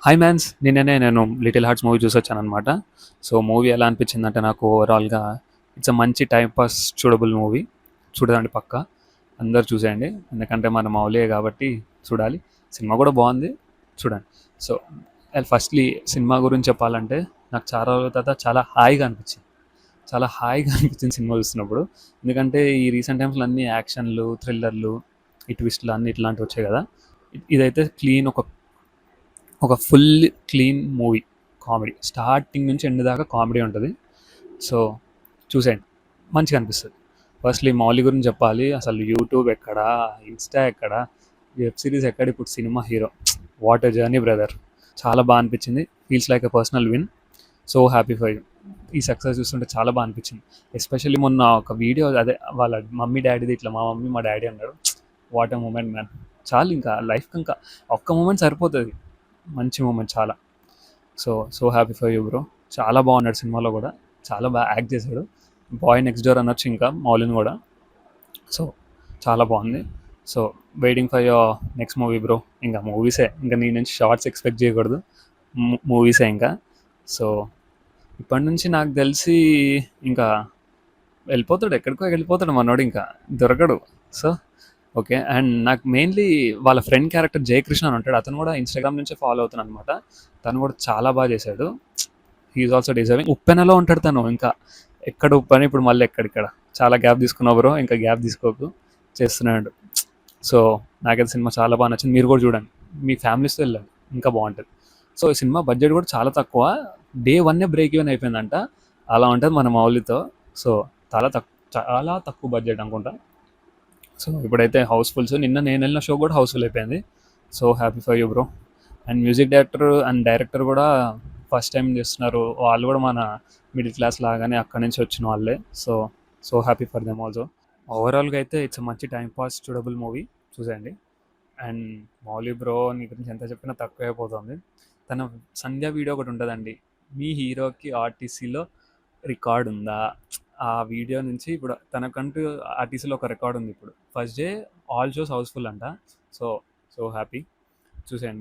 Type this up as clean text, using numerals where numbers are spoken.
Hi mans నిన్ననే నేను Little Hearts movie చూసొచ్చానమాట. సో మూవీ ఎలా అనిపించిందంటే నాకు ఓవరాల్గా ఇట్స్ అ మంచి టైం పాస్ చూడబుల్ మూవీ. చూడదండి పక్క అందరు చూసేయండి, ఎందుకంటే మన మౌలియే కాబట్టి చూడాలి. సినిమా కూడా బాగుంది, చూడండి. సో ఫస్ట్లీ సినిమా గురించి చెప్పాలంటే నాకు చాలా రోజుల తర్వాత చాలా హాయిగా అనిపించింది సినిమా చూస్తున్నప్పుడు. ఎందుకంటే ఈ రీసెంట్ టైమ్స్లో అన్ని యాక్షన్లు, థ్రిల్లర్లు, ఈ ట్విస్ట్లు అన్ని ఇట్లాంటివి వచ్చాయి కదా. ఇదైతే క్లీన్, ఒక full clean movie. Comedy starting నుంచి ఎండ్ దాకా కామెడీ ఉంటుంది. సో చూసేయండి, మంచిగా అనిపిస్తుంది. ఫస్ట్లీ మౌలి గురించి చెప్పాలి. అసలు యూట్యూబ్ ఎక్కడ, ఇన్స్టా ఎక్కడ, వెబ్ సిరీస్ ఎక్కడ, ఇప్పుడు cinema hero. What a journey brother. చాలా బాగా అనిపించింది. Feels like a personal win. So happy for you. ఈ సక్సెస్ చూస్తుంటే చాలా బాగా అనిపించింది. ఎస్పెషల్లీ మొన్న ఒక వీడియో, అదే వాళ్ళ మమ్మీ డాడీది, ఇట్లా మా మమ్మీ మా డాడీ అన్నాడు. What a moment man. చాలు, ఇంకా లైఫ్కి ఇంకా ఒక్క మూమెంట్ సరిపోతుంది. మంచి మూమెంట్ చాలా. So happy for you bro. చాలా బాగున్నాడు సినిమాలో కూడా, చాలా బాగా యాక్ట్ చేశాడు. బాయ్ నెక్స్ట్ డోర్ అనొచ్చు ఇంకా మౌలిని కూడా. సో చాలా బాగుంది. So waiting for your next movie bro. ఇంకా మూవీసే, ఇంకా నీ నుంచి షార్ట్స్ ఎక్స్పెక్ట్ చేయకూడదు, మూవీసే ఇంకా. సో ఇప్పటి నుంచి నాకు తెలిసి ఇంకా వెళ్ళిపోతాడు, ఎక్కడికో వెళ్ళిపోతాడు మనోడు, ఇంకా దొరకడు. So okay. అండ్ నాకు మెయిన్లీ వాళ్ళ ఫ్రెండ్ క్యారెక్టర్ జయకృష్ణ అని ఉంటాడు, అతను కూడా ఇన్స్టాగ్రామ్ నుంచే ఫాలో అవుతాను అనమాట. తను కూడా చాలా బాగా చేశాడు. He's also deserving. ఉప్పెనలో ఉంటాడు తను, ఇంకా ఎక్కడ ఉప్పని ఇప్పుడు మళ్ళీ ఎక్కడిక్కడ. చాలా గ్యాప్ తీసుకున్నావు బ్రో, ఇంకా గ్యాప్ తీసుకోకు, చేస్తున్నాడు. సో నాకైతే సినిమా చాలా బాగా నచ్చింది. మీరు కూడా చూడండి, మీ ఫ్యామిలీస్తో వెళ్ళండి, ఇంకా బాగుంటుంది. సో ఈ సినిమా బడ్జెట్ కూడా చాలా తక్కువ, డే వన్నే బ్రేక్ ఈవెన్ అయిపోయిందంట. అలా ఉంటుంది మన మౌలితో. సో చాలా తక్కువ బడ్జెట్ అనుకుంటా. సో ఇప్పుడైతే హౌస్ఫుల్స్. నిన్న నేను వెళ్ళిన షో కూడా హౌస్ఫుల్ అయిపోయింది. So happy for you bro. And music director and director కూడా ఫస్ట్ టైం చేస్తున్నారు. వాళ్ళు కూడా మన మిడిల్ క్లాస్ లాగానే అక్కడి నుంచి వచ్చిన వాళ్ళే. So happy for them also. ఓవరాల్గా అయితే ఇట్స్ మంచి టైం పాస్ చూడబుల్ మూవీ, చూసేయండి. అండ్ మౌలి బ్రో నీ గురించి ఎంత చెప్పినా తక్కువ అయిపోతుంది. తన సంధ్య వీడియో ఒకటి ఉంటుందండి, మీ హీరోకి ఆర్టీసీలో రికార్డ్ ఉందా. ఆ వీడియో నుంచి ఇప్పుడు తనకంటూ ఆర్టీసీలో ఒక రికార్డ్ ఉంది. ఇప్పుడు first day all shows housefull అంట. సో సో హ్యాపీ, చూసేయండి.